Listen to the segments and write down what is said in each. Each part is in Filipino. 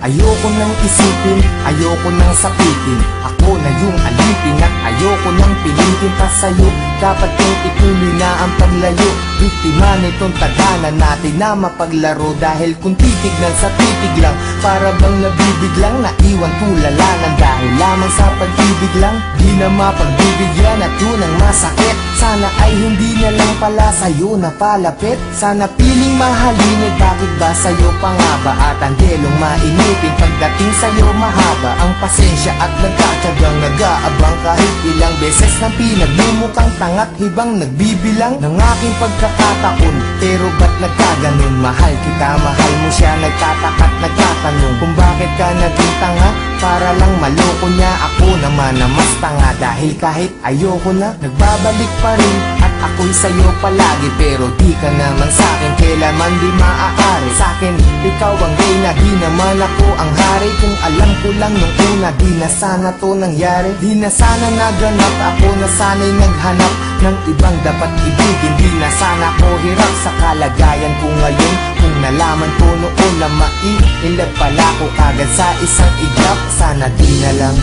Ayoko nang isipin, ayoko nang sapitin. Ako na yung alipin at ayoko nang pilitin pa sa'yo. Dapat kong ituloy na ang paglayo. Biktima nitong tadhana natin na mapaglaro. Dahil kung titignan sa titig lang, para bang nabibiglang naiwan tulalanan. Dahil lamang sa pag-ibig lang, di na mapagbibigyan at yun ang masakit. Sana ay hindi na lang pala sa'yo napalapit. Sana piling mahalin, bakit ba sa'yo pa nga ba? At ang delong mainipin pagdating sa'yo mahaba ang pasensya at nagkatsagang nag-aabang. Kahit ilang beses nang pinagmumukhang tangat hibang nagbibilang ng aking pagkakataon. Pero ba't nagkaganon? Mahal kita, mahal mo siya. Nagtataka't nagtatanong kung bakit ka naging tanga. Para lang maloko niya, ako naman na mas tanga. Dahil kahit ayoko na, nagbabalik pa rin. At ako'y sa'yo palagi, pero di ka naman sa'kin kailanman di maaari. Sa'kin, ikaw ang reyna, di naman ako ang hari. Kung alam ko lang nung una, di na sana to nangyari. Di na sana naganap, ako na sana'y naghanap ng ibang dapat ibigin. Di na sana ko hirap sa kalagayan ko ngayon. Kung nalaman ko noon na maiilag pala ko kagad sa isang iglap. Sana di na lang.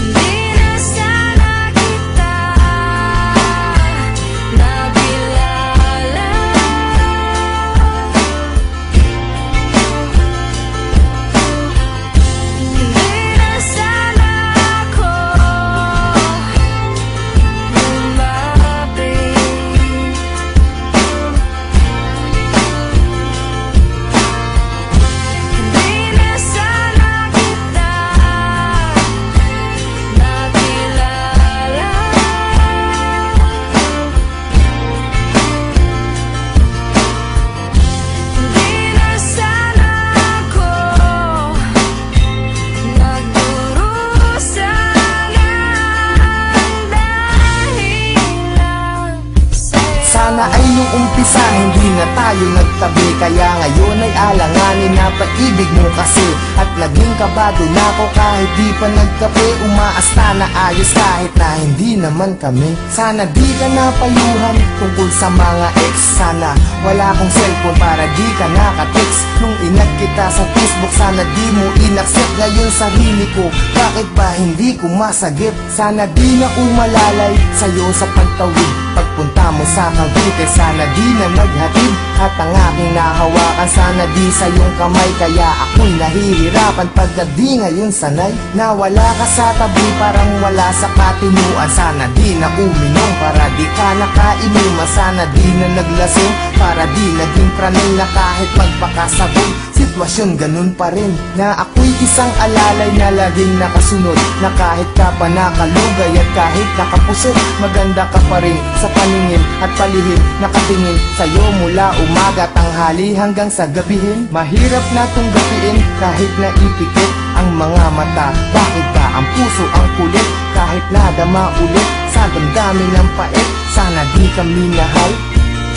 Sana ay nung umpisa hindi na tayo nagtabi. Kaya ngayon ay alanganin na pag-ibig mo kasi. At naging kabado na ako kahit di pa nagkape. Umaasta na ayos kahit na hindi naman kami. Sana di ka napayuhan tungkol sa mga ex. Sana wala akong cellphone para di ka nakatext. Nung inag kita sa Facebook, sana di mo inaccept. Ngayon sarili ko, bakit ba hindi ko masagip? Sana di na umalalay sa'yo sa pagtawid. Pagpunta mo sa Cavite, sana di na naghatid. At ang aking nahawakan, sana di sa iyong kamay. Kaya ako'y nahihirapan pagka di ngayon sanay. Nawala ka sa tabi, parang wala sa katinuan. Sana di na uminom, para di ka nakainuman. Sana di na naglasing, para di naging pranay. Na kahit magpakasabog, sitwasyon ganun pa rin. Na ako'y isang alalay na laging nakasunod. Na kahit ka pa nakalugay at kahit nakapusot, maganda ka pa rin sa paningin at palihim. Nakatingin sa'yo mula umaga, tanghali hanggang sa gabihin. Mahirap na tunggapiin kahit naipikit ang mga mata. Bakit ba ang puso ang kulit kahit nadama ulit sa damdamin ng pait? Sana di kami nahal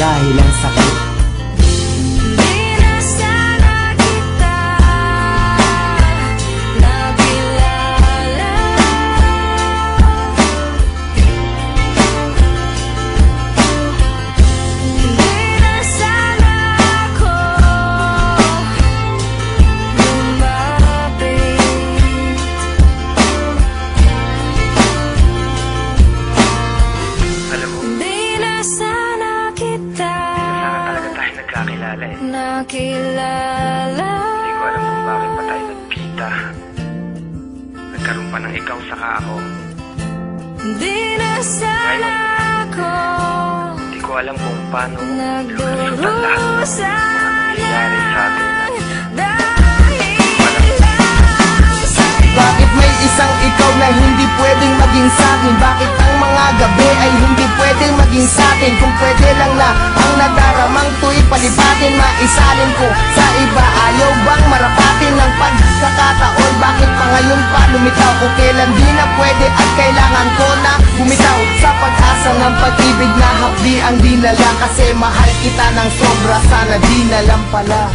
dahil ang sakit. Nakilala. Hindi ko alam kung bakit pa tayo nagkita. Nagkaroon pa ng ikaw saka ako. Di na sana ako. Hindi ko alam kung paano nagdurusa lahat ng mga nangyayari sa atin. Bakit may isang ikaw na hindi pwedeng maging sa'kin? Bakit ang mga gabi ay hindi pwedeng maging sa'kin? Kung pwede lang na ang nadaramang to'y palipatin, maisalin ko sa iba. Ayaw bang marapatin ng pagkakataon? Bakit pa ngayon pa lumitaw? Kung kailan di na pwede at kailangan ko na bumitaw sa pag-asa ng pag-ibig na hapdi ang dinala. Kasi mahal kita ng sobra, sana di na lang pala.